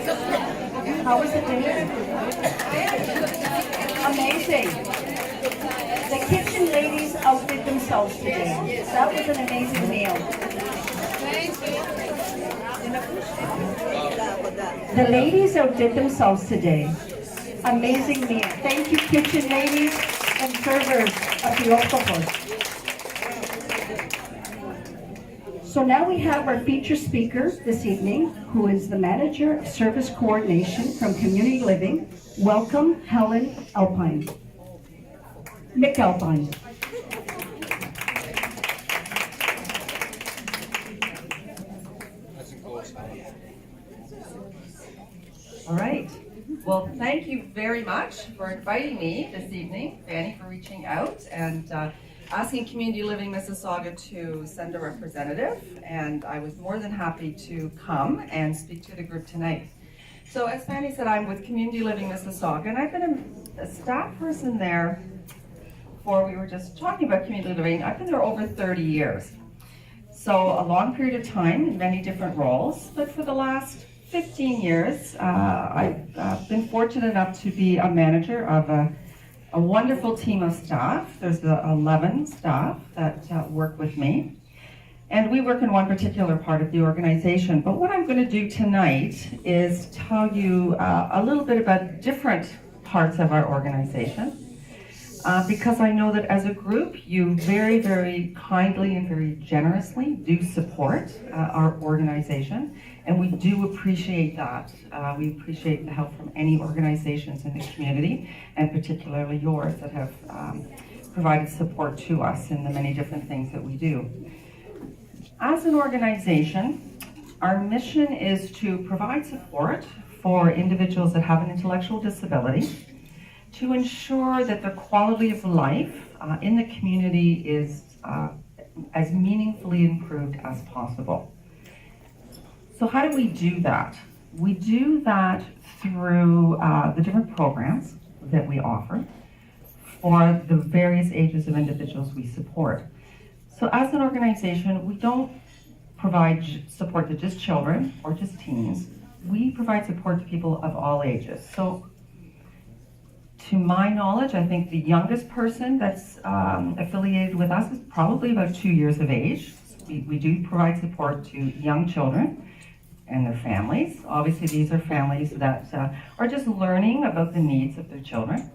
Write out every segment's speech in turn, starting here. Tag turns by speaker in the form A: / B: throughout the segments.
A: How was the dinner? Amazing. The kitchen ladies outdid themselves today. That was an amazing meal. The ladies outdid themselves today. Amazing meal. Thank you, kitchen ladies and servers of Philoptochos. So now we have our feature speaker this evening, who is the Manager of Service Coordination from Community Living. Welcome, Helen Alpine. McAlpine.
B: All right. Well, thank you very much for inviting me this evening, Fanny, for reaching out and asking Community Living Mississauga to send a representative, and I was more than happy to come and speak to the group tonight. So as Fanny said, I'm with Community Living Mississauga, and I've been a staff person there for, we were just talking about Community Living, I've been there over 30 years. So a long period of time in many different roles, but for the last 15 years, I've been fortunate enough to be a manager of a wonderful team of staff. There's 11 staff that work with me. And we work in one particular part of the organization. But what I'm going to do tonight is tell you a little bit about different parts of our organization. Because I know that as a group, you very, very kindly and very generously do support our organization. And we do appreciate that. We appreciate the help from any organizations in the community, and particularly yours that have provided support to us in the many different things that we do. As an organization, our mission is to provide support for individuals that have an intellectual disability, to ensure that their quality of life in the community is as meaningfully improved as possible. So how do we do that? We do that through the different programs that we offer for the various ages of individuals we support. So as an organization, we don't provide support to just children or just teens. We provide support to people of all ages. So to my knowledge, I think the youngest person that's affiliated with us is probably about 2 years of age. We do provide support to young children and their families. Obviously, these are families that are just learning about the needs of their children.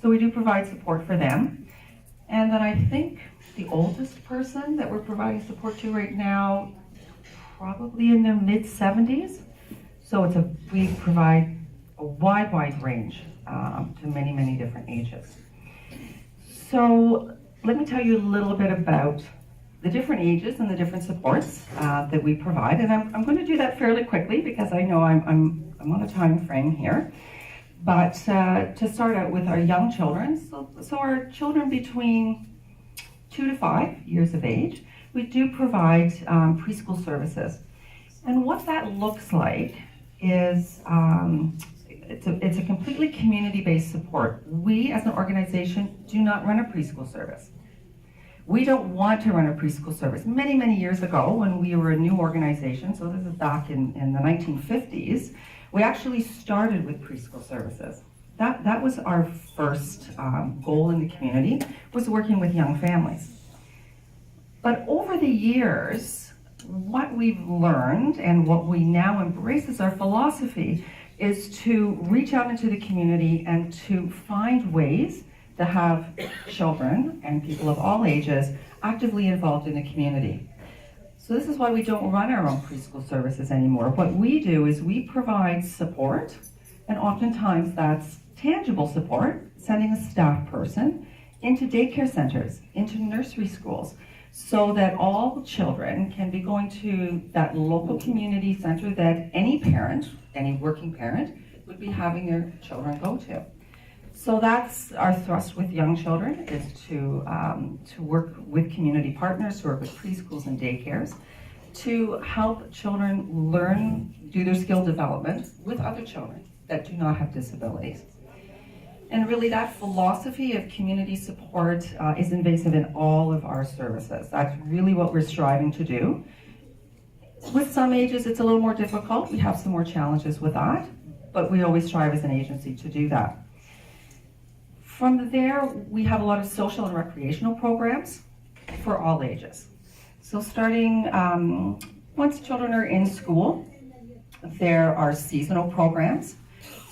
B: So we do provide support for them. And then I think the oldest person that we're providing support to right now, probably in their mid-70s. So we provide a wide range to many, many different ages. So let me tell you a little bit about the different ages and the different supports that we provide. And I'm going to do that fairly quickly because I know I'm on a time frame here. But to start out with our young children, so our children between 2 to 5 years of age, we do provide preschool services. And what that looks like is it's a completely community-based support. We as an organization do not run a preschool service. We don't want to run a preschool service. Many, many years ago, when we were a new organization, so this is back in the 1950s, we actually started with preschool services. That was our first goal in the community, was working with young families. But over the years, what we've learned and what we now embrace as our philosophy is to reach out into the community and to find ways to have children and people of all ages actively involved in the community. So this is why we don't run our own preschool services anymore. What we do is we provide support, and oftentimes that's tangible support, sending a staff person into daycare centers, into nursery schools, so that all children can be going to that local community center that any parent, any working parent, would be having their children go to. So that's our thrust with young children, is to work with community partners, to work with preschools and daycares, to help children learn, do their skill development with other children that do not have disabilities. And really that philosophy of community support is invasive in all of our services. That's really what we're striving to do. With some ages, it's a little more difficult. We have some more challenges with that, but we always strive as an agency to do that. From there, we have a lot of social and recreational programs for all ages. So starting once children are in school, there are seasonal programs.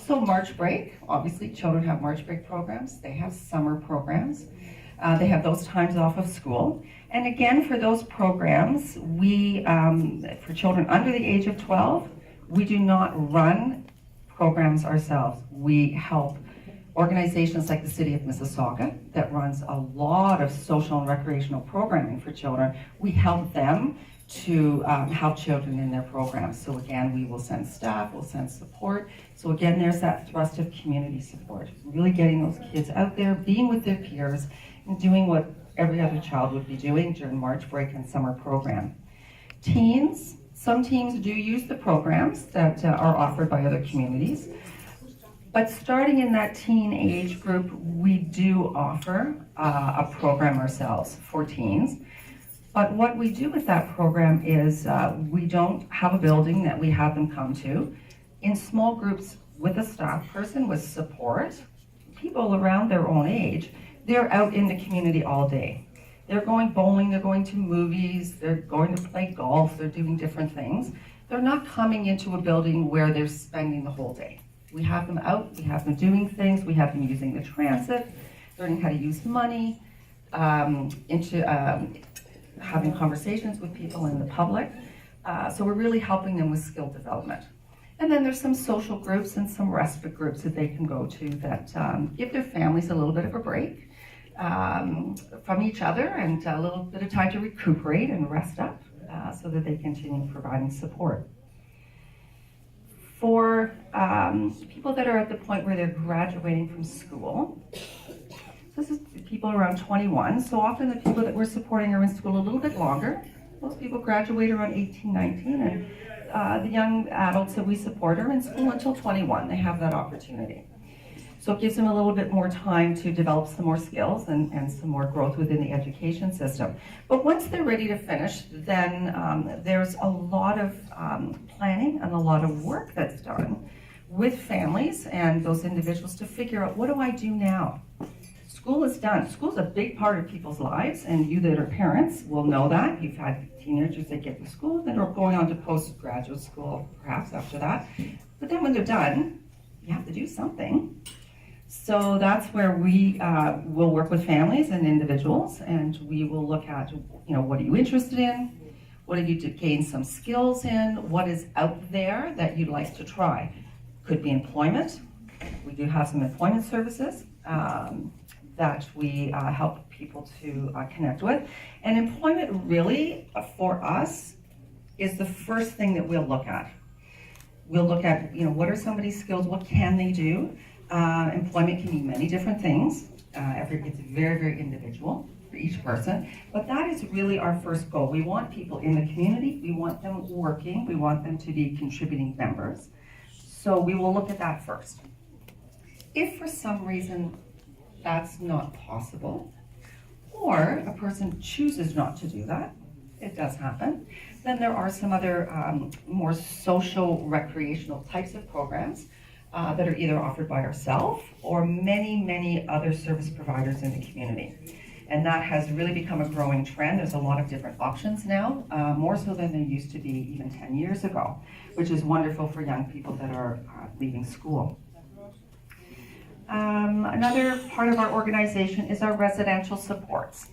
B: So March break, obviously children have March break programs, they have summer programs, they have those times off of school. And again, for those programs, we, for children under the age of 12, we do not run programs ourselves. We help organizations like the City of Mississauga that runs a lot of social and recreational programming for children. We help them to help children in their programs. So again, we will send staff, we'll send support. So again, there's that thrust of community support, really getting those kids out there, being with their peers, and doing what every other child would be doing during March break and summer program. Teens, some teams do use the programs that are offered by other communities. But starting in that teen age group, we do offer a program ourselves for teens. But what we do with that program is we don't have a building that we have them come to. In small groups with a staff person, with support, people around their own age, they're out in the community all day. They're going bowling, they're going to movies, they're going to play golf, they're doing different things. They're not coming into a building where they're spending the whole day. We have them out, we have them doing things, we have them using the transit, learning how to use money, having conversations with people in the public. So we're really helping them with skill development. And then there's some social groups and some respite groups that they can go to that give their families a little bit of a break from each other and a little bit of time to recuperate and rest up so that they continue providing support. For people that are at the point where they're graduating from school, this is people around 21, so often the people that we're supporting are in school a little bit longer. Most people graduate around 18, 19, and the young adults that we support are in school until 21. They have that opportunity. So it gives them a little bit more time to develop some more skills and some more growth within the education system. But once they're ready to finish, then there's a lot of planning and a lot of work that's done with families and those individuals to figure out, what do I do now? School is done. School's a big part of people's lives, and you that are parents will know that. You've had teenagers that get to school, that are going on to postgraduate school, perhaps after that. But then when they're done, you have to do something. So that's where we will work with families and individuals, and we will look at, what are you interested in? What have you to gain some skills in? What is out there that you'd like to try? Could be employment. We do have some employment services that we help people to connect with. And employment really, for us, is the first thing that we'll look at. We'll look at, what are somebody's skills? What can they do? Employment can be many different things. It's very, very individual for each person. But that is really our first goal. We want people in the community. We want them working. We want them to be contributing members. So we will look at that first. If for some reason that's not possible, or a person chooses not to do that, it does happen, then there are some other more social recreational types of programs that are either offered by ourselves or many, many other service providers in the community. And that has really become a growing trend. There's a lot of different options now, more so than there used to be even 10 years ago, which is wonderful for young people that are leaving school. Another part of our organization is our residential supports.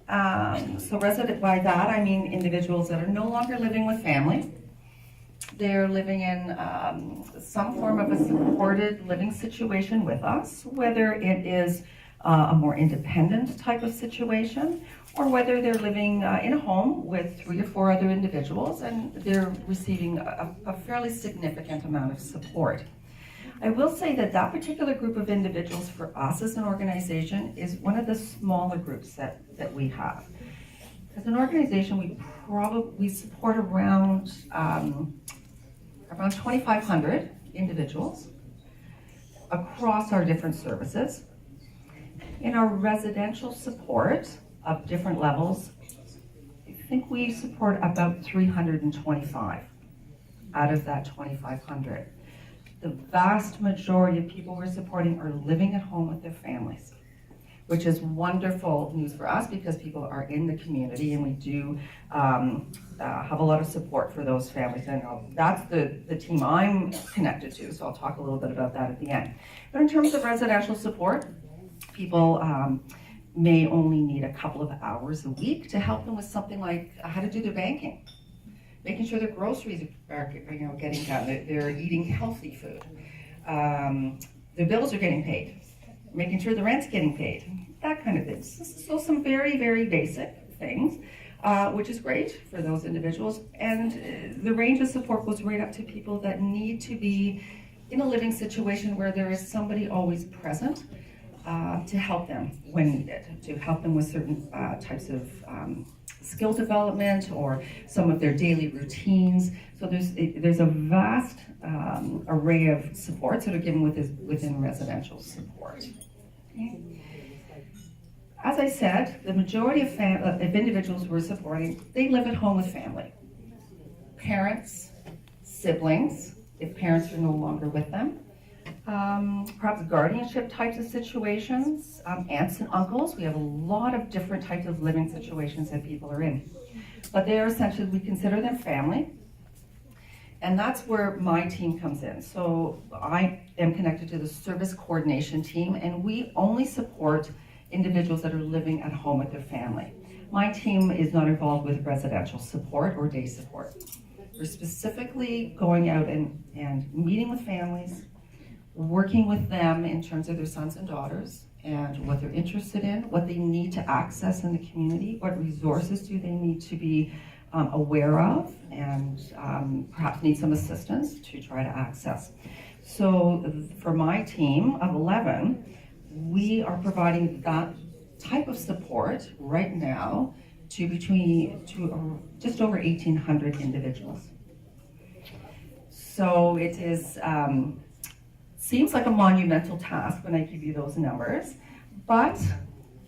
B: So resident, by that I mean individuals that are no longer living with family. They're living in some form of a supported living situation with us, whether it is a more independent type of situation, or whether they're living in a home with 3 or 4 other individuals and they're receiving a fairly significant amount of support. I will say that that particular group of individuals for us as an organization is one of the smaller groups that we have. As an organization, we support around 2,500 individuals across our different services. In our residential support of different levels, think we support about 325 out of that 2,500. The vast majority of people we're supporting are living at home with their families, which is wonderful news for us because people are in the community and we do have a lot of support for those families. And that's the team I'm connected to, so I'll talk a little bit about that at the end. But in terms of residential support, people may only need a couple of hours a week to help them with something like how to do their banking, making sure their groceries are getting done, they're eating healthy food, their bills are getting paid, making sure the rent's getting paid, that kind of thing. So some very, very basic things, which is great for those individuals. And the range of support goes right up to people that need to be in a living situation where there is somebody always present to help them when needed, to help them with certain types of skill development or some of their daily routines. So there's a vast array of supports that are given within residential support. Okay. As I said, the majority of individuals we're supporting, they live at home with family. Parents, siblings, if parents are no longer with them, perhaps guardianship types of situations, aunts and uncles. We have a lot of different types of living situations that people are in. But they are essentially, we consider them family. And that's where my team comes in. So I am connected to the service coordination team, and we only support individuals that are living at home with their family. My team is not involved with residential support or day support. We're specifically going out and meeting with families, working with them in terms of their sons and daughters and what they're interested in, what they need to access in the community, what resources do they need to be aware of, and perhaps need some assistance to try to access. So for my team of 11, we are providing that type of support right now to just over 1,800 individuals. So it is, seems like a monumental task when I give you those numbers, but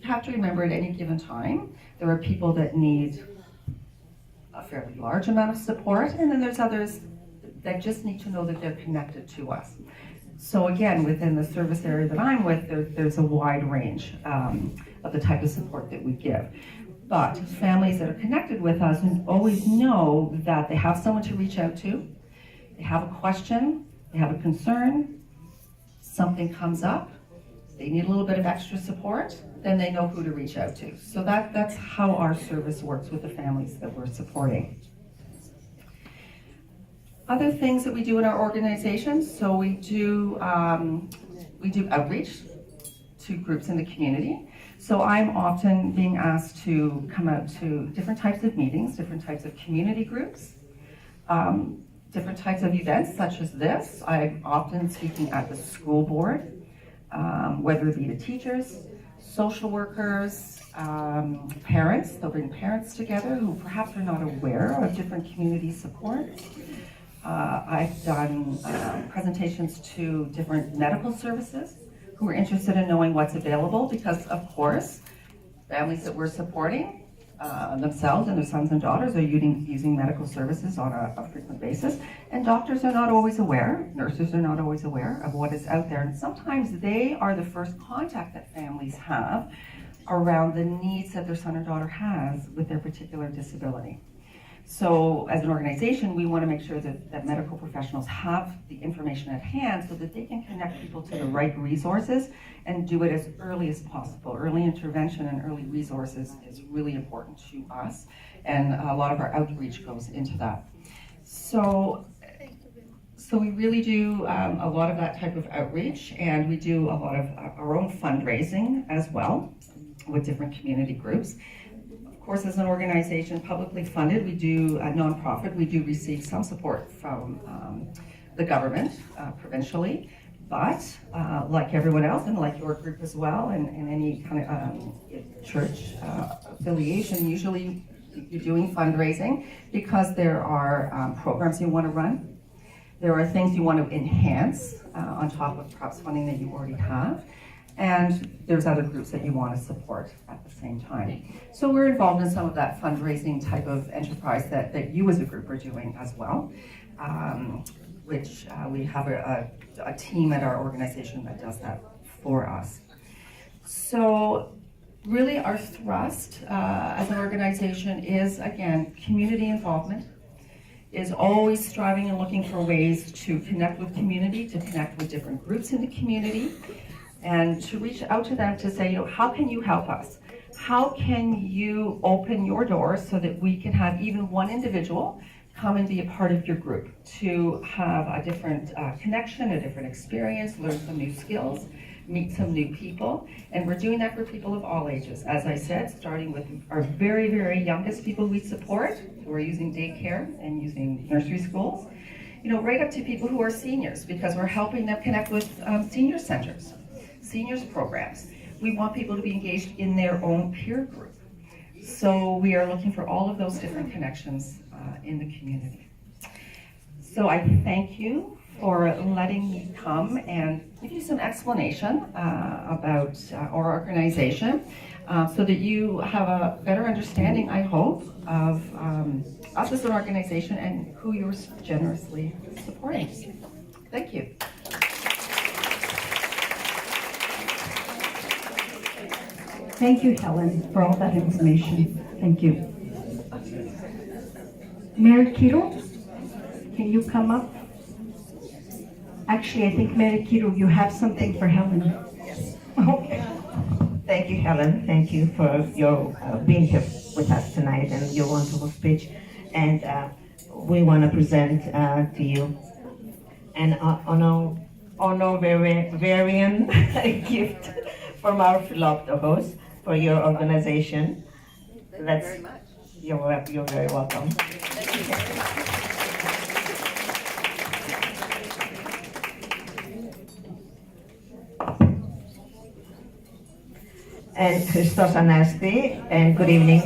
B: you have to remember at any given time, there are people that need a fairly large amount of support, and then there's others that just need to know that they're connected to us. So again, within the service area that I'm with, there's a wide range of the type of support that we give. But families that are connected with us always know that they have someone to reach out to, they have a question, they have a concern, something comes up, they need a little bit of extra support, then they know who to reach out to. So that's how our service works with the families that we're supporting. Other things that we do in our organization, so we do outreach to groups in the community. So I'm often being asked to come out to different types of meetings, different types of community groups, different types of events such as this. I'm often speaking at the school board, whether it be the teachers, social workers, parents. They'll bring parents together who perhaps are not aware of different community supports. I've done presentations to different medical services who are interested in knowing what's available because, of course, families that we're supporting themselves and their sons and daughters are using medical services on a frequent basis. And doctors are not always aware, nurses are not always aware of what is out there. And sometimes they are the first contact that families have around the needs that their son or daughter has with their particular disability. So as an organization, we want to make sure that medical professionals have the information at hand so that they can connect people to the right resources and do it as early as possible. Early intervention and early resources is really important to us, and a lot of our outreach goes into that. So we really do a lot of that type of outreach, and we do a lot of our own fundraising as well with different community groups. Of course, as an organization publicly funded, we do a nonprofit. We do receive some support from the government provincially, but like everyone else, and like your group as well, and any kind of church affiliation, usually you're doing fundraising because there are programs you want to run. There are things you want to enhance on top of perhaps funding that you already have. and there's other groups that you want to support at the same time. So we're involved in some of that fundraising type of enterprise that you as a group are doing as well, which we have a team at our organization that does that for us. So really our thrust as an organization is, again, community involvement, is always striving and looking for ways to connect with community, to connect with different groups in the community, and to reach out to them to say, how can you help us? How can you open your doors so that we can have even one individual come and be a part of your group, to have a different connection, a different experience, learn some new skills, meet some new people. And we're doing that for people of all ages. As I said, starting with our very, very youngest people we support, who are using daycare and using nursery schools, right up to people who are seniors, because we're helping them connect with senior centers, seniors programs. We want people to be engaged in their own peer group. So we are looking for all of those different connections in the community. So I thank you for letting me come and give you some explanation about our organization, so that you have a better understanding, I hope, of us as an organization and who you're generously supporting. Thank you.
A: Thank you, Helen, for all that information. Thank you. Mary Kiro, can you come up? Actually, I think Mary Kiro, you have something for Helen.
C: Yes.
A: Okay.
C: Thank you, Helen. Thank you for your being here with us tonight and your wonderful speech. And we want to present to you an honorarian gift from our Philoptochos for your organization.
B: Thank you very much.
C: You're very welcome. And Christos Anasti, and good evening,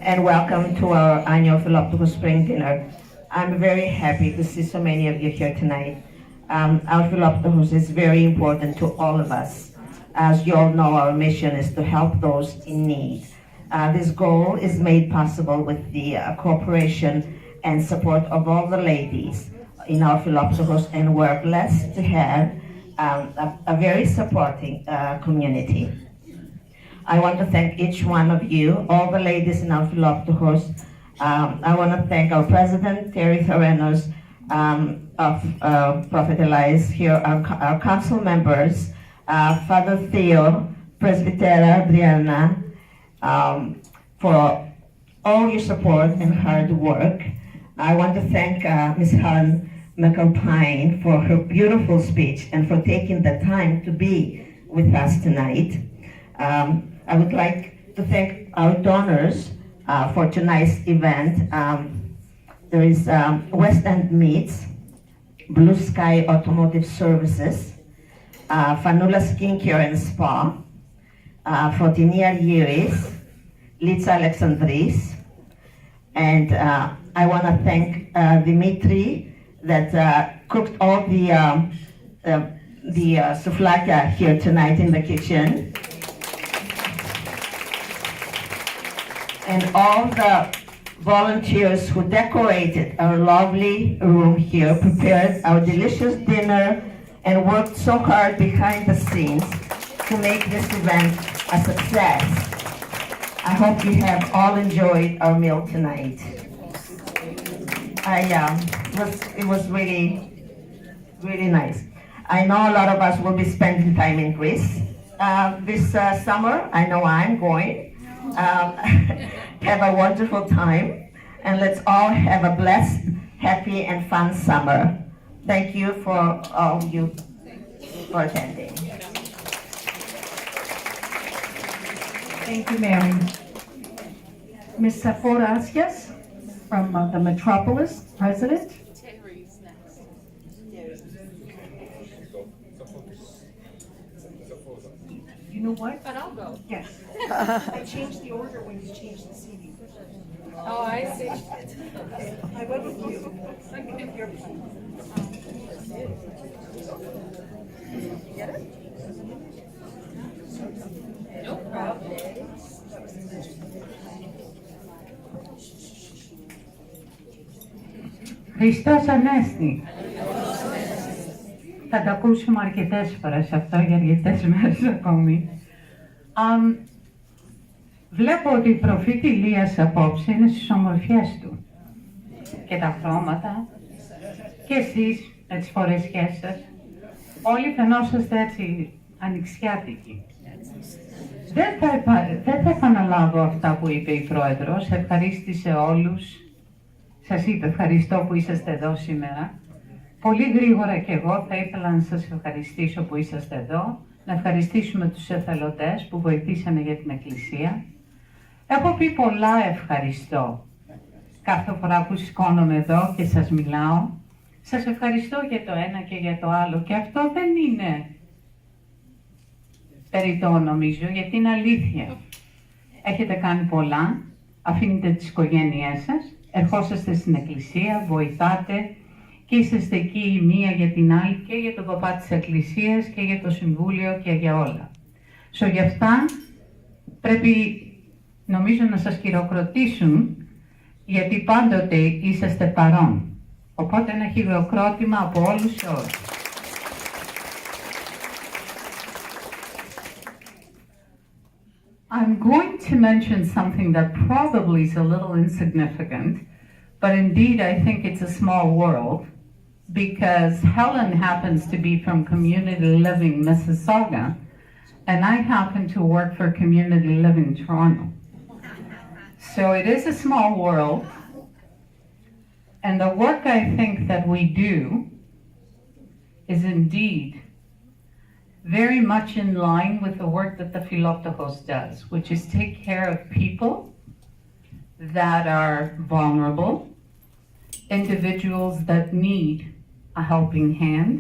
C: and welcome to our annual Philoptochos Spring Dinner. I'm very happy to see so many of you here tonight. Our Philoptochos is very important to all of us. As you all know, our mission is to help those in need. This goal is made possible with the cooperation and support of all the ladies in our Philoptochos, and we're blessed to have a very supporting community. I want to thank each one of you, all the ladies in our Philoptochos. I want to thank our president, Terry Thorenos, of Prophet Elias here, our council members, Father Theo, Presbytera Adriana, for all your support and hard work. I want to thank Ms. Helen McAlpine for her beautiful speech and for taking the time to be with us tonight. I would like to thank our donors for tonight's event. There is West End Meats, Blue Sky Automotive Services, Fanula Skincare and Spa, Frotinia Iris, Litsa Alexandris, and I want to thank Dimitri that cooked all the souvlaki here tonight in the kitchen. And all the volunteers who decorated our lovely room here, prepared our delicious dinner, and worked so hard behind the scenes to make this event a success. I hope you have all enjoyed our meal tonight. It was really, really nice. I know a lot of us will be spending time in Greece this summer. I know I'm going. Have a wonderful time, and let's all have a blessed, happy, and fun summer. Thank you for all of you for attending.
A: Thank you, Mary. Ms. Sephora Asias from the Metropolis, President. You know what?
D: But I'll go.
A: Yes. I changed the order when you changed the seating.
D: Oh, I see.
A: I went with you.
D: Get it?
E: Χριστός Ανέστη. Θα τα ακούσουμε αρκετές φορές αυτό για αρκετές μέρες ακόμη. Βλέπω ότι η προφήτη Ηλίας απόψε είναι στις ομορφιές του. Και τα χρώματα. Και εσείς με τις φορεσιές σας. Όλοι φαινόσαστε έτσι ανοιξιάτικοι. Δεν θα επαναλάβω αυτά που είπε η Πρόεδρος. Ευχαρίστησε όλους. Σας είπε ευχαριστώ που είσαστε εδώ σήμερα. Πολύ γρήγορα και εγώ θα ήθελα να σας ευχαριστήσω που είσαστε εδώ. Να ευχαριστήσουμε τους εθελοντές που βοηθήσανε για την Εκκλησία. Έχω πει πολλά ευχαριστώ κάθε φορά που σηκώνομαι εδώ και σας μιλάω. Σας ευχαριστώ για το ένα και για το άλλο και αυτό δεν είναι περιττό νομίζω, γιατί είναι αλήθεια. Έχετε κάνει πολλά, αφήνετε τις οικογένειές σας, ερχόσαστε στην Εκκλησία, βοηθάτε και είσαστε εκεί η μία για την άλλη και για τον παπά της Εκκλησίας και για το Συμβούλιο και για όλα. Γι' αυτά πρέπει νομίζω να σας χειροκροτήσουν, γιατί πάντοτε είσαστε παρόν. Οπότε ένα χειροκρότημα από όλους σε όλους. I'm going to mention something that probably is a little insignificant, but indeed I think it's a small world, because Helen happens to be from Community Living Mississauga, and I happen to work for Community Living Toronto. So it is a small world, and the work I think that we do is indeed very much in line with the work that the Philoptochos does, which is take care of people that are vulnerable, individuals that need a helping hand,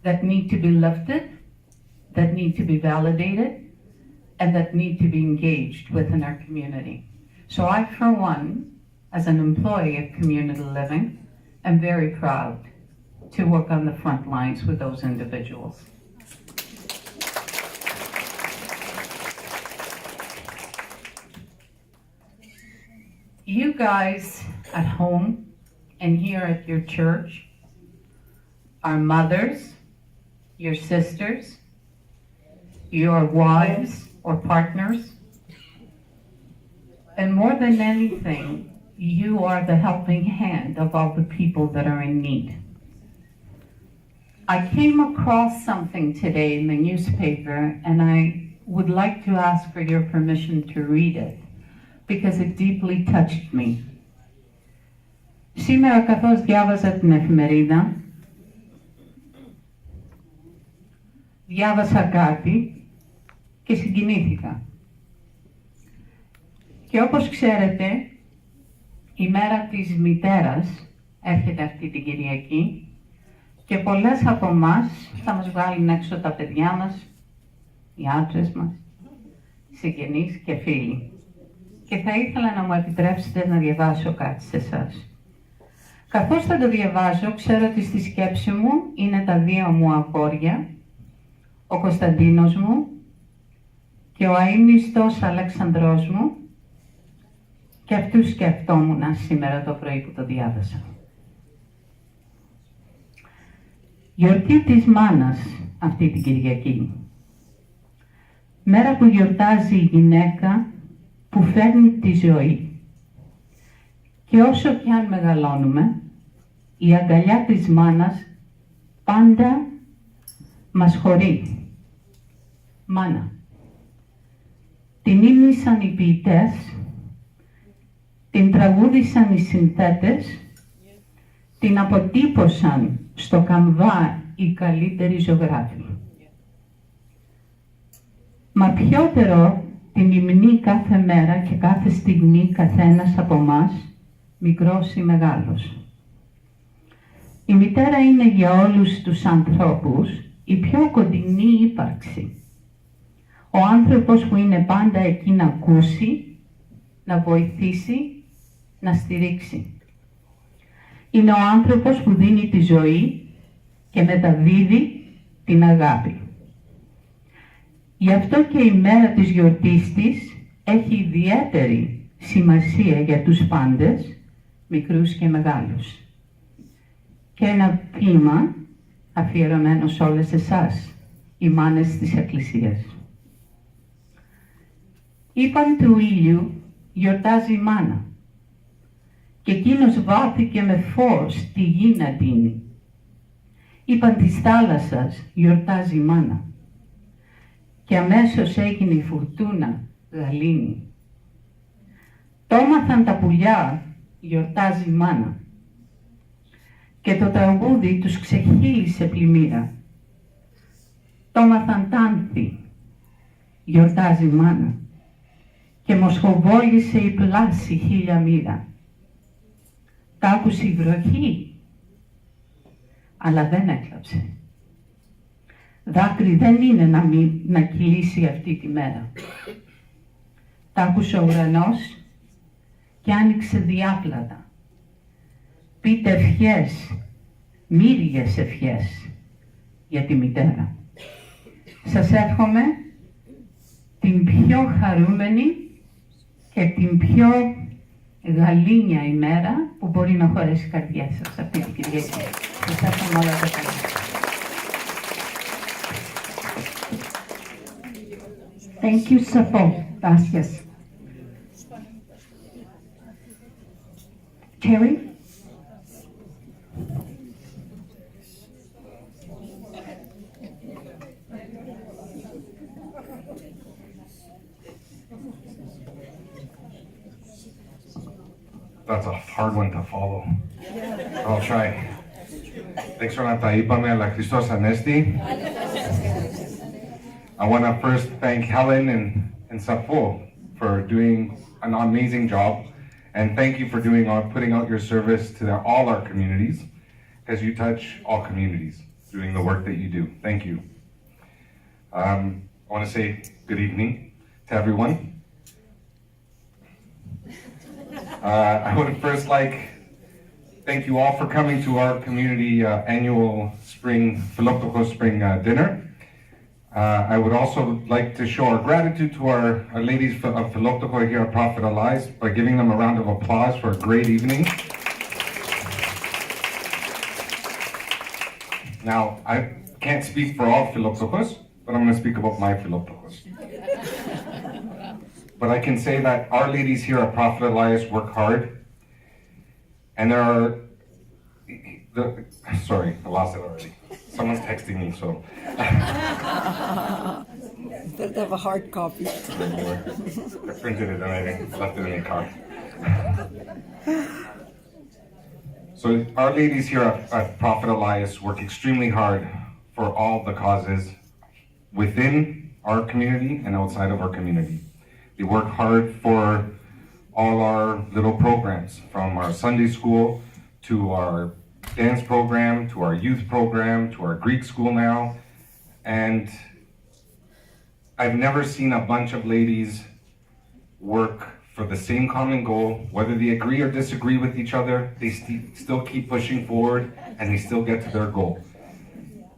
E: that need to be lifted, that need to be validated, and that need to be engaged within our community. So I, for one, as an employee of Community Living, am very proud to work on the front lines with those individuals. You guys at home and here at your church are mothers, your sisters, your wives or partners, and more than anything, you are the helping hand of all the people that are in need. I came across something today in the newspaper, and I would like to ask for your permission to read it, because it deeply touched me. Σήμερα καθώς διάβαζα την εφημερίδα, διάβασα κάτι και συγκινήθηκα. Και όπως ξέρετε, η μέρα της μητέρας έρχεται αυτή την Κυριακή και πολλές από εμάς θα μας βγάλουν έξω τα παιδιά μας, οι άντρες μας, συγγενείς και φίλοι. Και θα ήθελα να μου επιτρέψετε να διαβάσω κάτι σε εσάς. Καθώς θα το διαβάζω, ξέρω ότι στη σκέψη μου είναι τα δύο μου αγόρια, ο Κωνσταντίνος μου και ο αείμνηστος Αλεξανδρός μου, και αυτούς σκεφτόμουν σήμερα το πρωί που το διάβασα. Γιορτή της μάνας αυτή την Κυριακή. Μέρα που γιορτάζει η γυναίκα που φέρνει τη ζωή. Και όσο κι αν μεγαλώνουμε, η αγκαλιά της μάνας πάντα μας χωρεί. Μάνα. Την ύμνησαν οι ποιητές, την τραγούδησαν οι συνθέτες, την αποτύπωσαν στο καμβά οι καλύτεροι ζωγράφοι. Μα πιότερο την υμνεί κάθε μέρα και κάθε στιγμή καθένας από μας, μικρός ή μεγάλος. Η μητέρα είναι για όλους τους ανθρώπους η πιο κοντινή ύπαρξη. Ο άνθρωπος που είναι πάντα εκεί να ακούσει, να βοηθήσει, να στηρίξει. Είναι ο άνθρωπος που δίνει τη ζωή και μεταδίδει την αγάπη. Γι' αυτό και η μέρα της γιορτής της έχει ιδιαίτερη σημασία για τους πάντες, μικρούς και μεγάλους. και ένα ποίημα αφιερωμένο σε όλες εσάς, οι μάνες της Εκκλησίας. Είπαν του ήλιου γιορτάζει η μάνα και εκείνος βάθηκε με φως τη γη να τίνει. Είπαν της θάλασσας γιορτάζει η μάνα και αμέσως έγινε η φουρτούνα γαλήνη. Το έμαθαν τα πουλιά γιορτάζει η μάνα και το τραγούδι τους ξεχύλισε πλημμύρα. Το έμαθαν τ' άνθη γιορτάζει η μάνα και μοσχοβόλησε η πλάση χίλια μοίρα. Τ' άκουσε η βροχή, αλλά δεν έκλαψε. Δάκρυ δεν είναι να κυλήσει αυτή τη μέρα. Τ' άκουσε ο ουρανός και άνοιξε διάπλατα. Πείτε ευχές, μύριες ευχές για τη μητέρα. Σας εύχομαι την πιο χαρούμενη και την πιο γαλήνια ημέρα που μπορεί να χωρέσει η καρδιά σας αυτή την Κυριακή. Σας εύχομαι όλα τα καλά.
A: Thank you, Safo. Gracias. Terry?
F: That's a hard one to follow. I'll try. Δεν ξέρω αν τα είπαμε, αλλά Χριστός Ανέστη. I want to first thank Helen and Safo for doing an amazing job. And thank you for putting out your service to all our communities, because you touch all communities doing the work that you do. Thank you. I want to say good evening to everyone. I would first thank you all for coming to our community annual Philoptochos spring dinner. I would also like to show our gratitude to our ladies of Philoptochos here at Prophet Elias by giving them a round of applause for a great evening. Now, I can't speak for all Philoptochos, but I'm going to speak about my Philoptochos. But I can say that our ladies here at Prophet Elias work hard, and there are, sorry, I lost it already. Someone's texting me, so.
G: Better have a hard copy.
F: I printed it and I left it in the car. So our ladies here at Prophet Elias work extremely hard for all the causes within our community and outside of our community. They work hard for all our little programs, from our Sunday school to our dance program, to our youth program, to our Greek school now. And I've never seen a bunch of ladies work for the same common goal. Whether they agree or disagree with each other, they still keep pushing forward and they still get to their goal.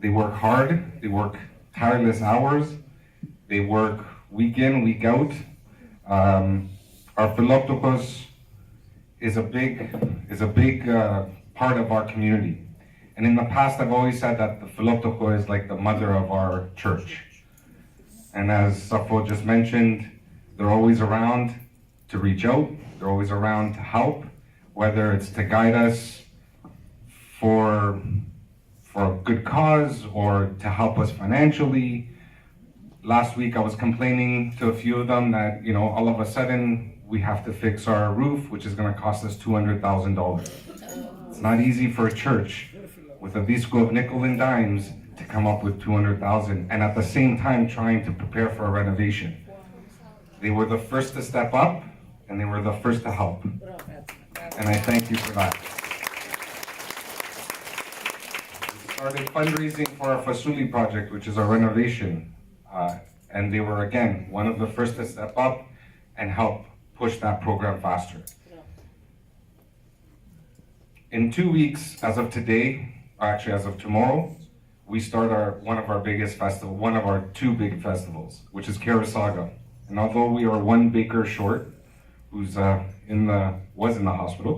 F: They work hard, they work tireless hours, they work week in, week out. Our Philoptochos is a big part of our community. And in the past, I've always said that the Philoptochos is like the mother of our church. And as Safo just mentioned, they're always around to reach out. They're always around to help, whether it's to guide us for a good cause or to help us financially. Last week, I was complaining to a few of them that, all of a sudden, we have to fix our roof, which is going to cost us $200,000. It's not easy for a church with a visco of nickel and dimes to come up with $200,000 and at the same time trying to prepare for a renovation. They were the first to step up and they were the first to help. And I thank you for that. We started fundraising for our Fasuli project, which is our renovation. And they were, again, one of the first to step up and help push that program faster. In 2 weeks, as of today, or actually as of tomorrow, we start one of our two big festivals, which is Mississauga. And although we are one baker short, who's was in the hospital,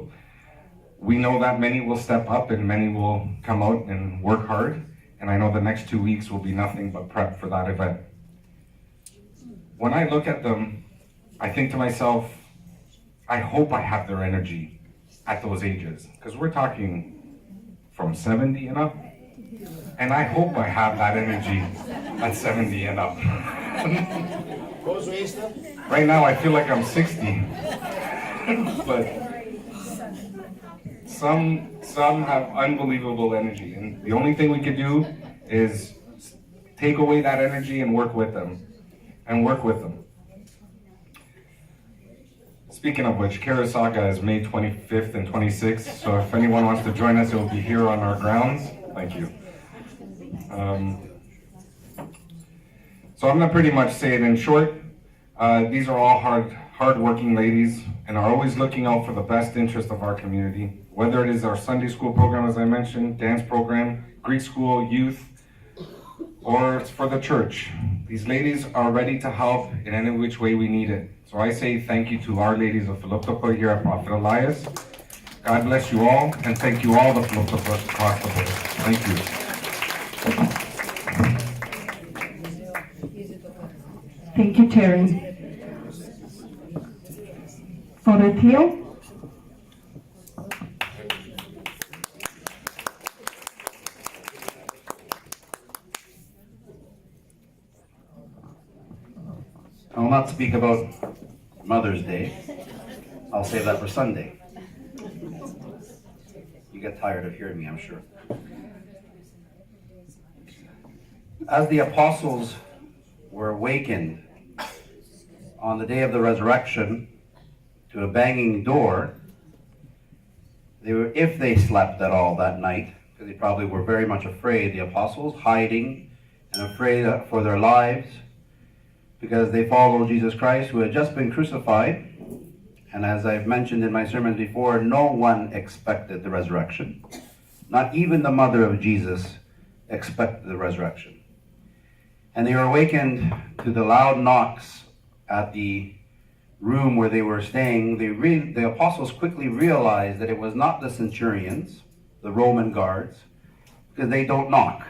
F: We know that many will step up and many will come out and work hard. And I know the next 2 weeks will be nothing but prep for that event. When I look at them, I think to myself, I hope I have their energy at those ages. Because we're talking from 70 and up. And I hope I have that energy at 70 and up. Right now I feel like I'm 60. But some have unbelievable energy. And the only thing we can do is take away that energy and work with them. Speaking of which, Mississauga is May 25th and 26th, so if anyone wants to join us, it will be here on our grounds. Thank you. So I'm going to pretty much say it in short. These are all hard-working ladies and are always looking out for the best interest of our community, whether it is our Sunday school program, as I mentioned, dance program, Greek school, youth, or it's for the church. These ladies are ready to help in any which way we need it. So I say thank you to our ladies of Philoptochos here at Prophet Elias. God bless you all, and thank you all the Philoptochos across the board. Thank you.
A: Thank you, Terry. Father Theo?
H: I will not speak about Mother's Day. I'll save that for Sunday. You get tired of hearing me, I'm sure. As the apostles were awakened on the day of the resurrection to a banging door, if they slept at all that night, because they probably were very much afraid, the apostles, hiding and afraid for their lives, because they followed Jesus Christ, who had just been crucified. And as I've mentioned in my sermons before, no one expected the resurrection. Not even the mother of Jesus expected the resurrection. And they were awakened to the loud knocks at the room where they were staying. The apostles quickly realized that it was not the centurions, the Roman guards, because they don't knock.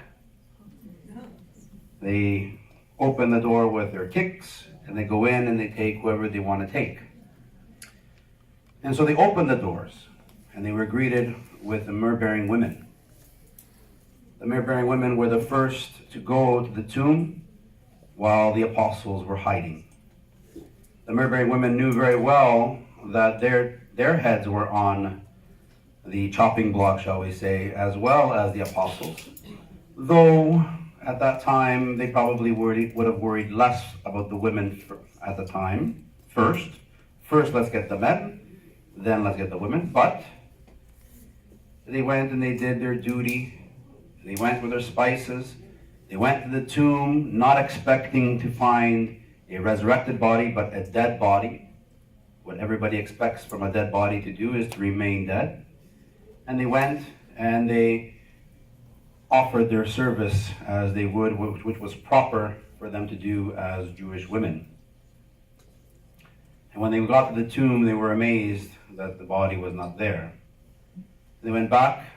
H: They open the door with their kicks, and they go in and they take whoever they want to take. And so they opened the doors, and they were greeted with the myrrh-bearing women. The myrrh-bearing women were the first to go to the tomb while the apostles were hiding. The myrrh-bearing women knew very well that their heads were on the chopping block, shall we say, as well as the apostles. Though at that time, they probably would have worried less about the women at the time. First, let's get the men, then let's get the women. But they went and they did their duty. They went with their spices. They went to the tomb, not expecting to find a resurrected body, but a dead body. What everybody expects from a dead body to do is to remain dead. And they went and they offered their service as they would, which was proper for them to do as Jewish women. And when they got to the tomb, they were amazed that the body was not there. They went back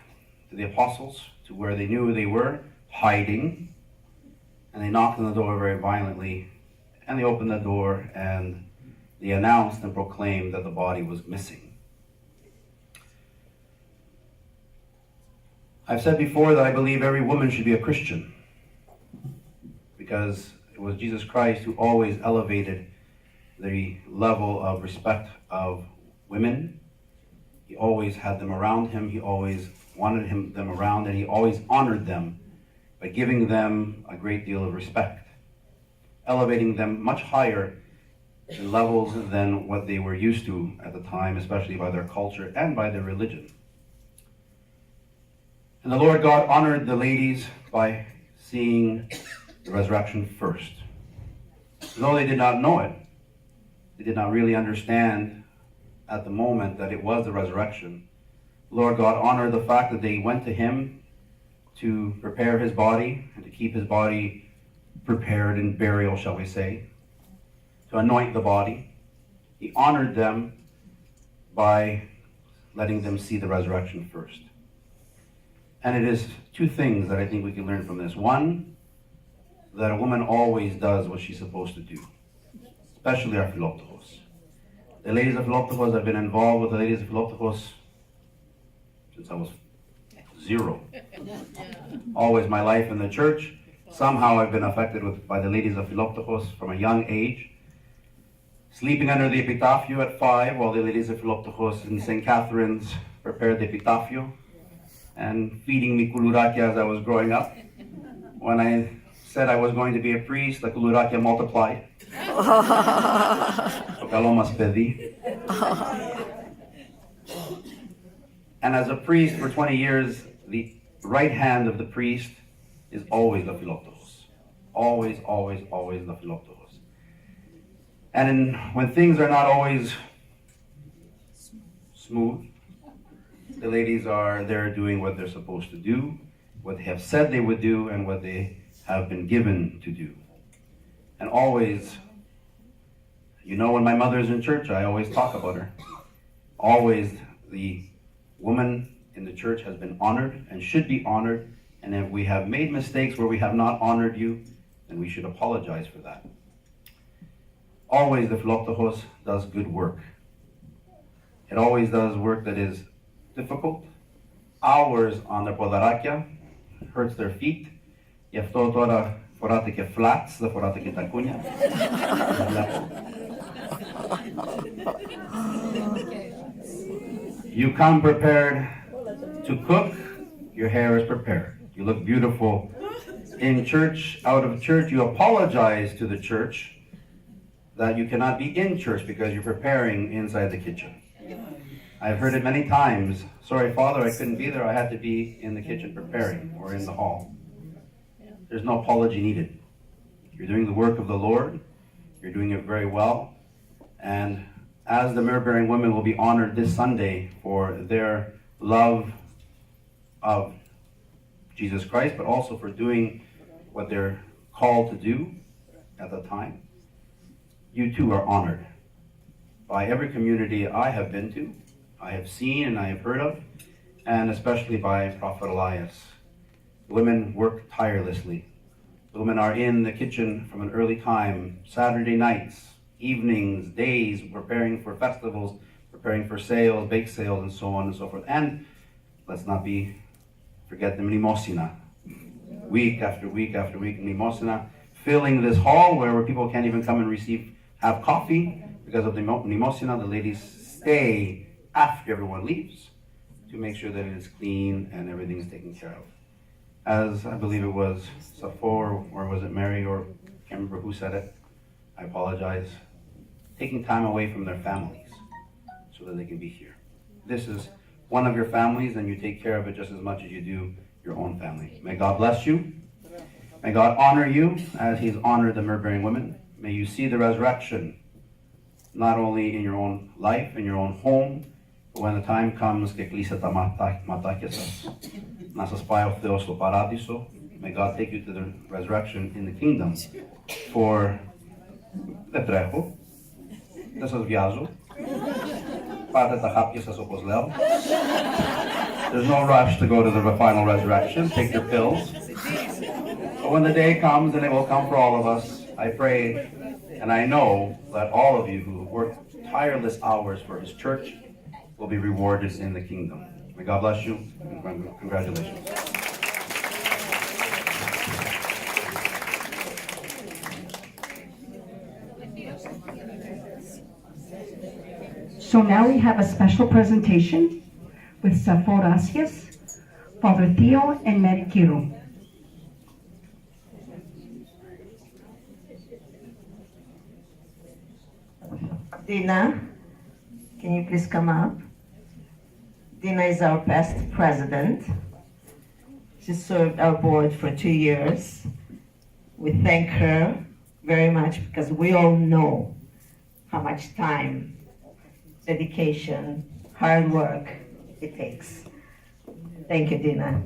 H: to the apostles, to where they knew they were, hiding, and they knocked on the door very violently, and they opened the door, and they announced and proclaimed that the body was missing. I've said before that I believe every woman should be a Christian, because it was Jesus Christ who always elevated the level of respect of women. He always had them around him. He always wanted them around, and he always honored them by giving them a great deal of respect, elevating them much higher in levels than what they were used to at the time, especially by their culture and by their religion. And the Lord God honored the ladies by seeing the resurrection first. Though they did not know it, they did not really understand at the moment that it was the resurrection. The Lord God honored the fact that they went to him to prepare his body and to keep his body prepared in burial, shall we say, to anoint the body. He honored them by letting them see the resurrection first. And it is two things that I think we can learn from this. One, that a woman always does what she's supposed to do, especially our Philoptochos. The ladies of Philoptochos, I've been involved with the ladies of Philoptochos since I was 0. Always my life in the church. Somehow I've been affected by the ladies of Philoptochos from a young age. Sleeping under the epitafio at 5 while the ladies of Philoptochos in St. Catherine's prepared the epitafio, and feeding me kulurakia as I was growing up. When I said I was going to be a priest, the kulurakia multiplied. Kalomas pedi. And as a priest for 20 years, the right hand of the priest is always the Philoptochos. Always, always, always the Philoptochos. And when things are not always smooth, the ladies are there doing what they're supposed to do, what they have said they would do, and what they have been given to do. And always, when my mother's in church, I always talk about her. Always the woman in the church has been honored and should be honored. And if we have made mistakes where we have not honored you, then we should apologize for that. Always the Philoptochos does good work. It always does work that is difficult. Hours on the podarakia hurts their feet. Yafto tora forate ke flats, the forate ke takunya. You come prepared to cook, your hair is prepared. You look beautiful in church, out of church. You apologize to the church that you cannot be in church because you're preparing inside the kitchen. I've heard it many times. Sorry, Father, I couldn't be there. I had to be in the kitchen preparing or in the hall. There's no apology needed. You're doing the work of the Lord. You're doing it very well. And as the myrrh-bearing women will be honored this Sunday for their love of Jesus Christ, but also for doing what they're called to do at the time, you too are honored by every community I have been to, I have seen and I have heard of, and especially by Prophet Elias. Women work tirelessly. The women are in the kitchen from an early time, Saturday nights, evenings, days, preparing for festivals, preparing for sales, bake sales, and so on and so forth. And let's not forget the mnemosina. Week after week after week, mnemosina, filling this hall where people can't even come and have coffee because of the mnemosina. The ladies stay after everyone leaves to make sure that it is clean and everything is taken care of. As I believe it was Sappho, or was it Mary, or I can't remember who said it, I apologize, taking time away from their families so that they can be here. This is one of your families, and you take care of it just as much as you do your own family. May God bless you. May God honor you as He's honored the myrrh-bearing women. May you see the resurrection, not only in your own life, in your own home, but when the time comes, may God take you to the resurrection in the kingdom. For there's no rush to go to the final resurrection. Take your pills. But when the day comes, and it will come for all of us, I pray and I know that all of you who worked tireless hours for His church will be rewarded in the kingdom. May God bless you, and congratulations.
A: So now we have a special presentation with Sappho Racias, Father Theo, and Mary Kiro.
C: Dina, can you please come up? Dina is our past president. She served our board for 2 years. We thank her very much because we all know how much time, dedication, hard work it takes. Thank you, Dina.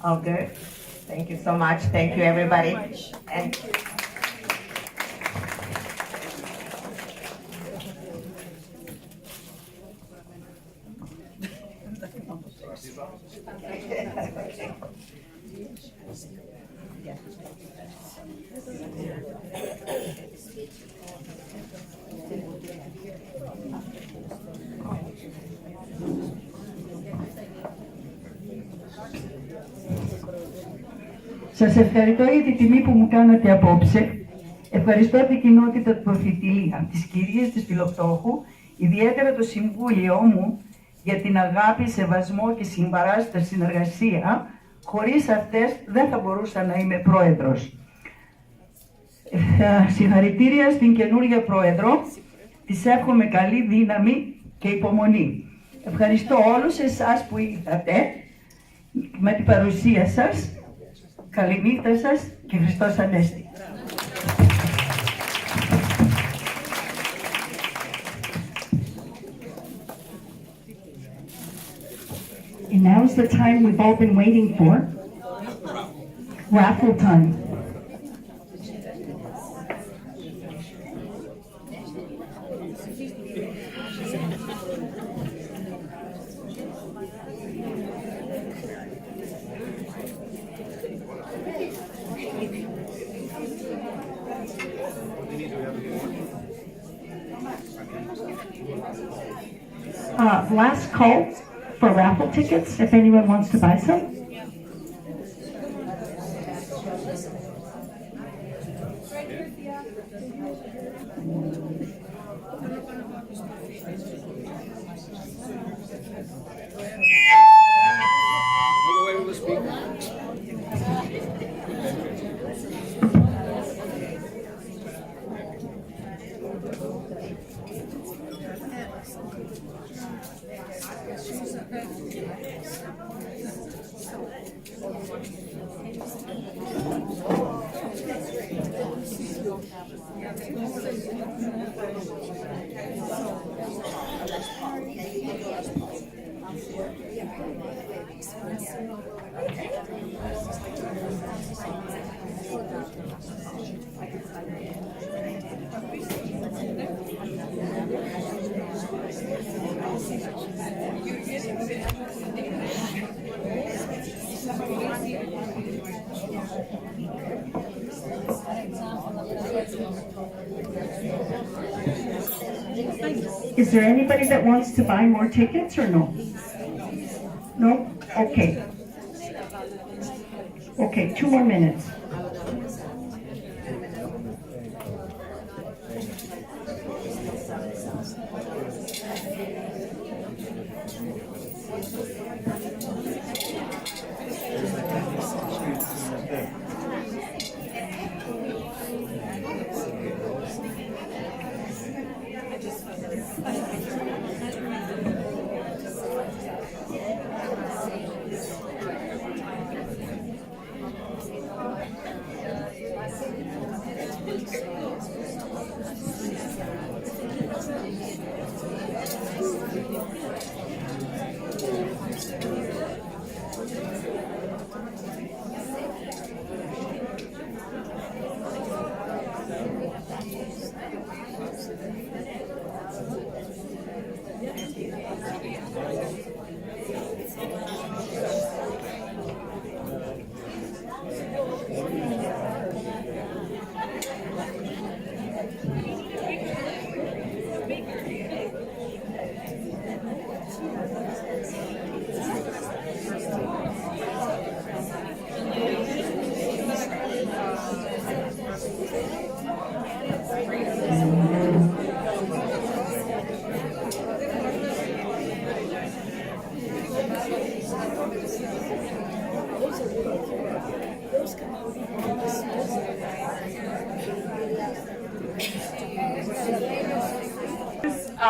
C: All good? Thank you so much. Thank you, everybody. And
I: Σας ευχαριστώ για τη τιμή που μου κάνατε απόψε. Ευχαριστώ την κοινότητα του Προφητηλία, τις κυρίες της Philoptochos, ιδιαίτερα το Συμβούλιο μου για την αγάπη, σεβασμό και συμπαράσταση συνεργασία. Χωρίς αυτές δεν θα μπορούσα να είμαι πρόεδρος. Συγχαρητήρια στην καινούργια πρόεδρο. Της εύχομαι καλή δύναμη και υπομονή. Ευχαριστώ όλους εσάς που ήρθατε με την παρουσία σας. Καληνύχτα σας και Χριστός Ανέστη.
A: And now's the time we've all been waiting for. Raffle time. Last call for raffle tickets, if anyone wants to buy some. Is there anybody that wants to buy more tickets or no? No? Okay. Okay, 2 more minutes.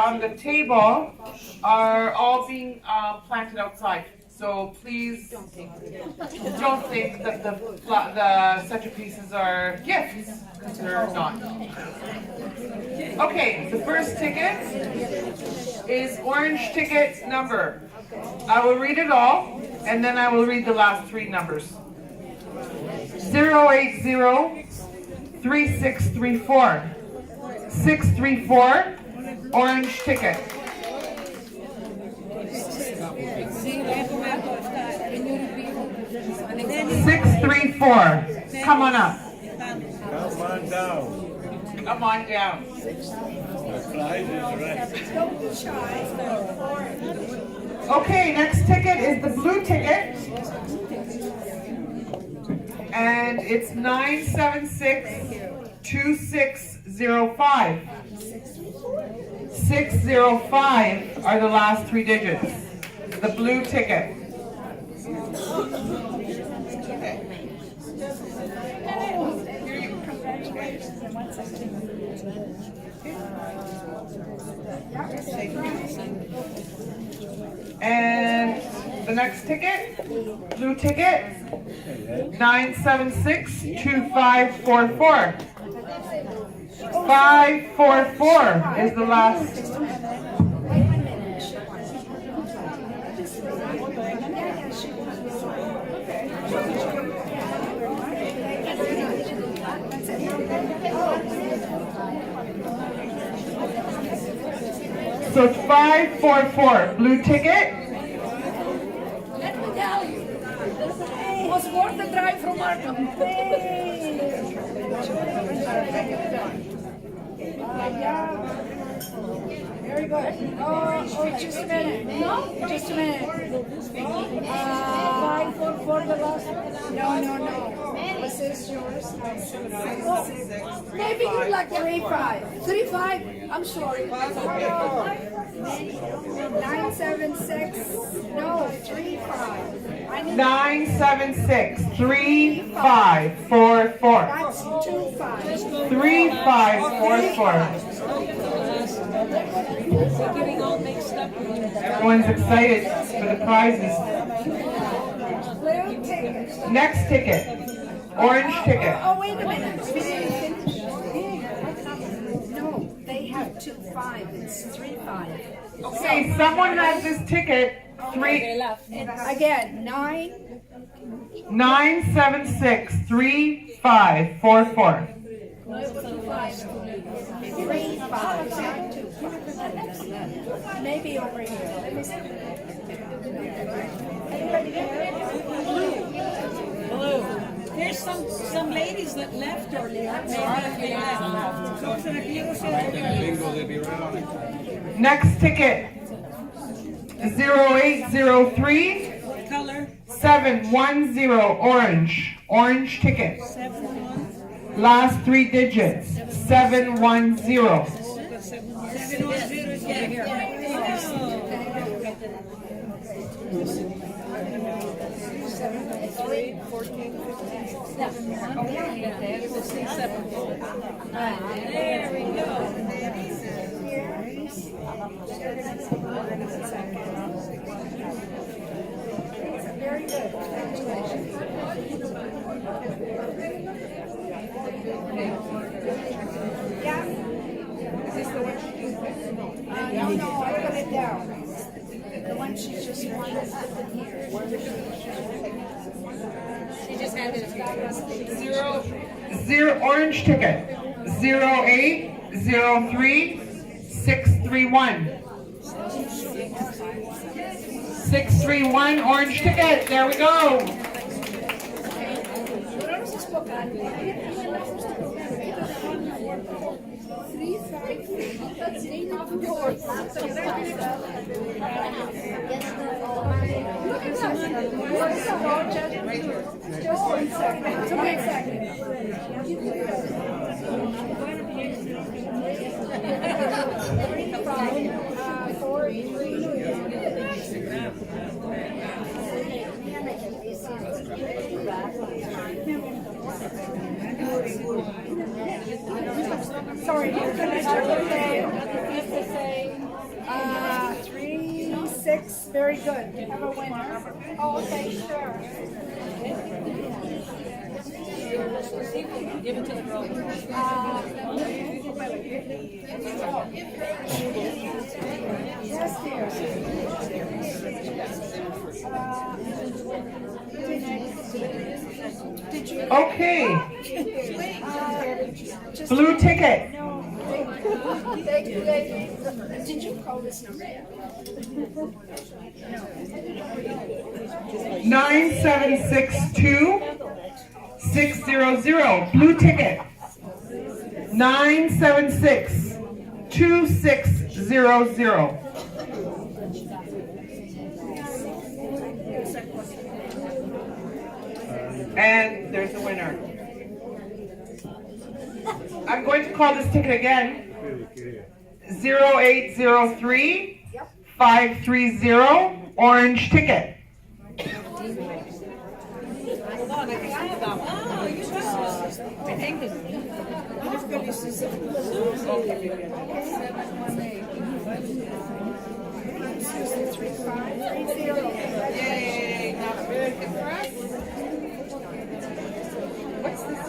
J: On the table are all being planted outside. So please don't think that the centerpieces are gifts, because they're not. Okay, the first ticket is orange ticket number. I will read it all. and then I will read the last three numbers. 080-3634. 634, orange ticket. 634, come on up.
K: Come on down.
J: Come on down. Okay, next ticket is the blue ticket. And it's 976-2605. 605 are the last three digits. The blue ticket. And the next ticket, blue ticket, 976-2544. 544 is the last. So it's 544, blue ticket.
G: Let me tell you, it was worth the drive from Markham. Very good. Oh, just a minute. No, just a minute. 544 the last one? No. This is yours. Maybe you like 35. 35? I'm sorry. 976. No, 35.
J: 976-3544.
G: That's 25.
J: 3544. Everyone's excited for the prizes.
G: Blue ticket.
J: Next ticket, orange ticket.
G: Oh, wait a minute. We didn't finish. No, they have 25. It's 35.
J: Okay, someone has this ticket.
G: Again,
J: 976-3544.
G: 35. Maybe over here. Let me see. Anybody there?
L: Blue. There's some ladies that left earlier. They left. Go to the
J: Next ticket, 0803
L: color
J: 710, orange ticket.
L: 7-1.
J: Last three digits, 710.
L: 710 is here. There we go.
G: Very good. Yeah. Is this the one she used? No, I put it down. The one she just wanted here. She just handed it to you.
J: Zero orange ticket. 0803 631. 631 orange ticket. There we go.
G: Sorry, can I check the name? 3-6, very good. Have a winner. Oh, okay, sure.
L: Give it to the girl.
G: Yes, dear.
J: Okay. Blue ticket.
G: Did you call this number?
J: 9762-600. Blue ticket. 976-2600. And there's a winner. I'm going to call this ticket again. 0803-530, orange ticket. Yay, not very good for us. What's this?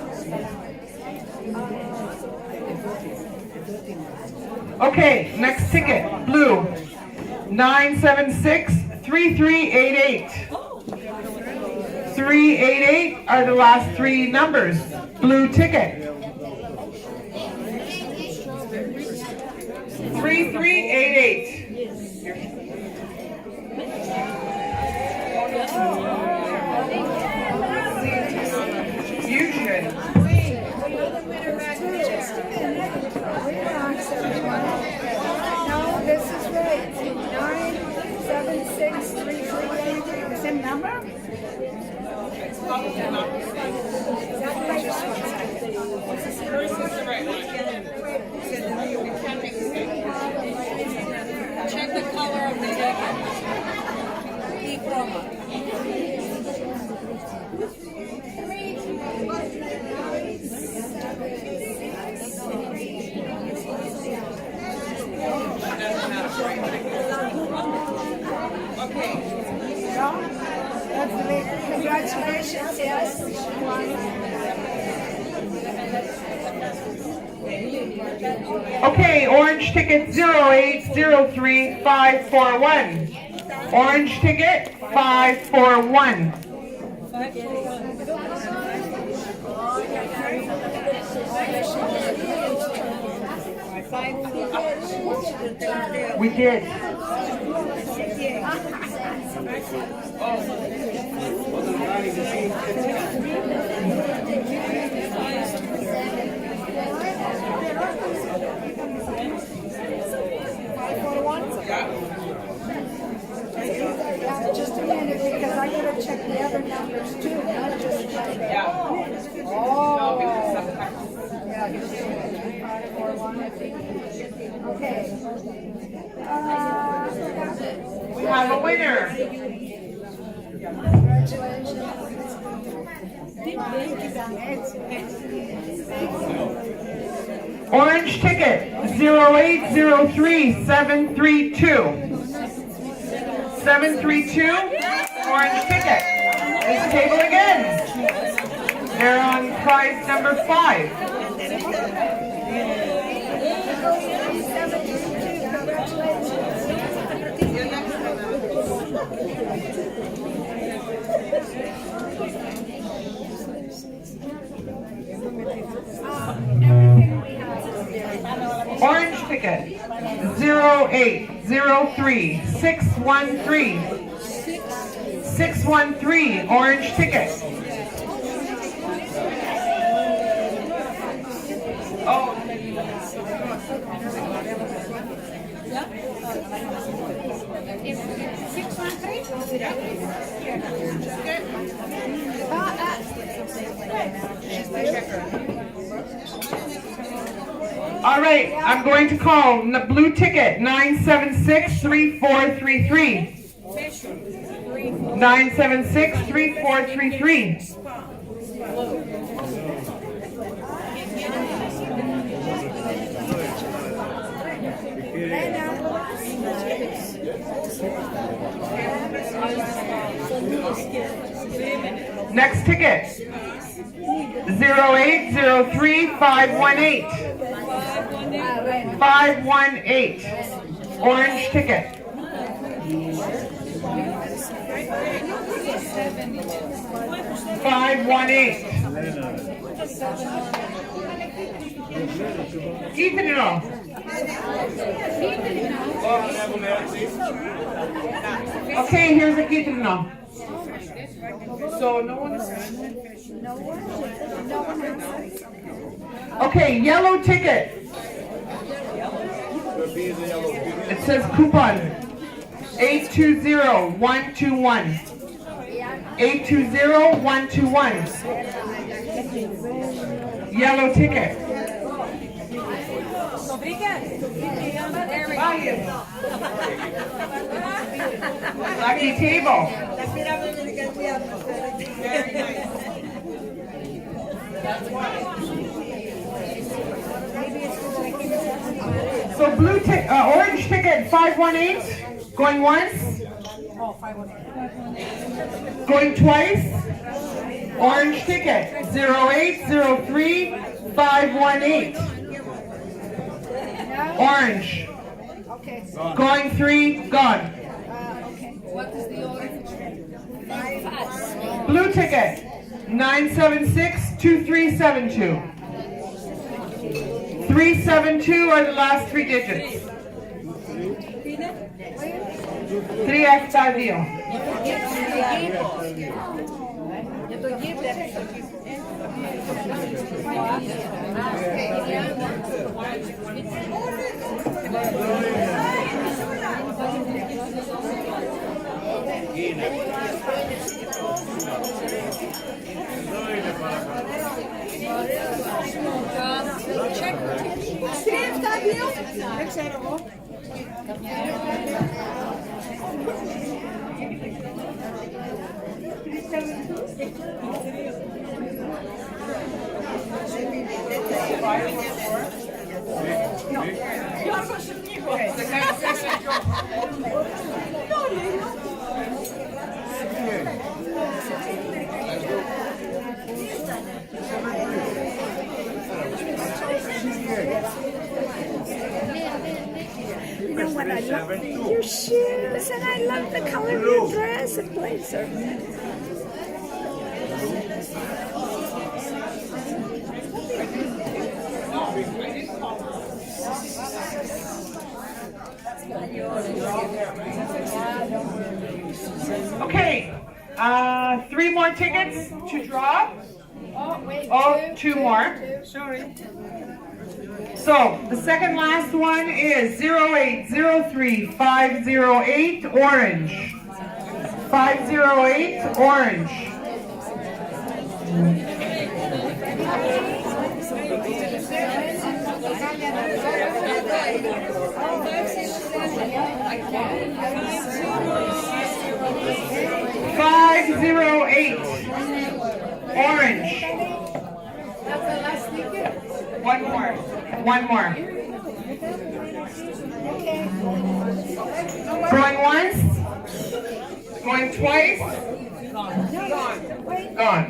J: Okay, next ticket, blue. 976-3388. 388 are the last three numbers. Blue ticket. 3388. You should.
G: No, this is right. 9763388. The same number?
J: It's probably not the same. Hers is the right one. We can't make mistakes.
L: Check the color of the ticket. E-chroma.
J: Okay.
G: That's the way. Congratulations, yes.
J: Okay, orange ticket 0803541. Orange ticket 541. We did.
G: Just a minute, because I gotta check the other numbers too, not just. Oh. Yeah, you see. 541. Okay.
J: We have a winner. Orange ticket 0803732. 732, orange ticket. This table again. They're on prize number 5. Orange ticket 0803613. 613, orange ticket. Oh. All right, I'm going to call the blue ticket 976-3433. 976-3433. Next ticket 0803518. 518. Orange ticket. 518. Ethan and all. Okay, here's a Ethan and all. So no one is. Okay, yellow ticket. It says coupon 820121. 820121. Yellow ticket. Lucky table. So blue ticket, orange ticket 518, going once. Going twice. Orange ticket 0803518. Orange. Going 3, gone.
G: What is the order?
J: Blue ticket 9762372. 372 are the last 3 digits. 3 extra deal.
G: You know what I love? Your shoes, and I love the color of your dress and blazer.
J: Okay, 3 more tickets to draw.
G: Oh, wait.
J: Oh, 2 more.
G: Sorry.
J: So the second last one is 0803508 orange. 508 orange. Orange. One more. One more. Going once. Going twice. Gone.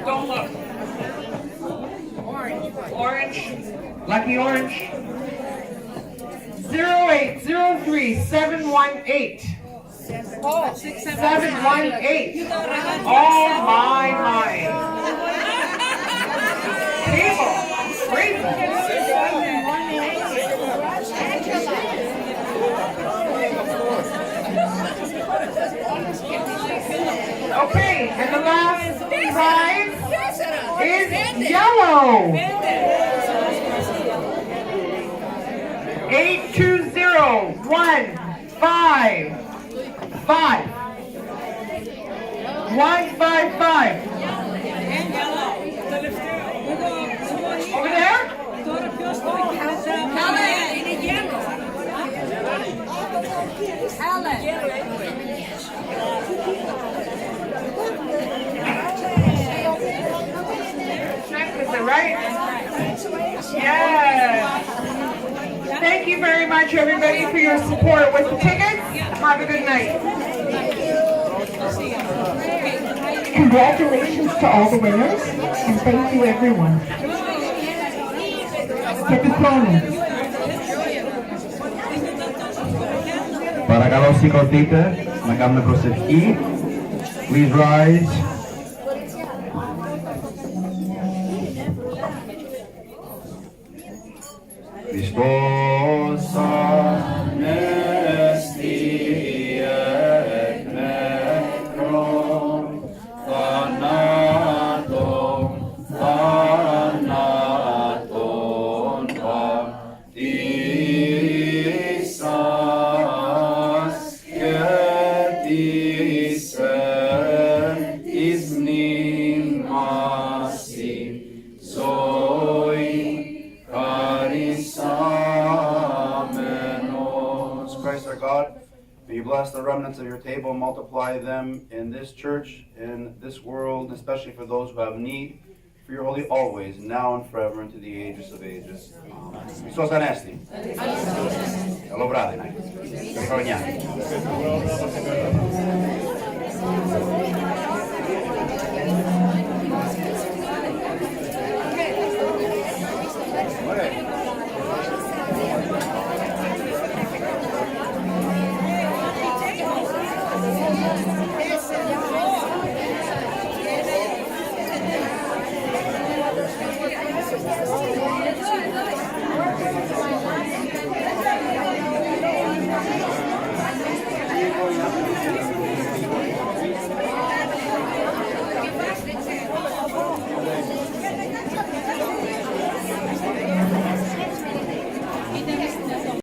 J: Don't look. Orange. Lucky orange. 0803718. 718. Oh my. Table. Crazy. Okay, and the last prize is yellow. 820155. 155. Over there? Is it right? Yes. Thank you very much, everybody, for your support with the tickets. Have a good night.
A: Congratulations to all the winners, and thank you everyone.
M: Παρακαλώ σηκωθείτε να κάνουμε προσευχή. Please rise. Χριστός ανέστη εκ νεκρών, θανάτων πατήσας και τήσεν εις μνήμαση ζωή χαρισάμενος.
H: Christ our God, may you bless the remnants of your table, multiply them in this church, in this world, especially for those who have need, for your holy always, now and forever, into the ages of ages. Amen. Christos Anesti. Καλό βράδυ. Καλή χρονιά.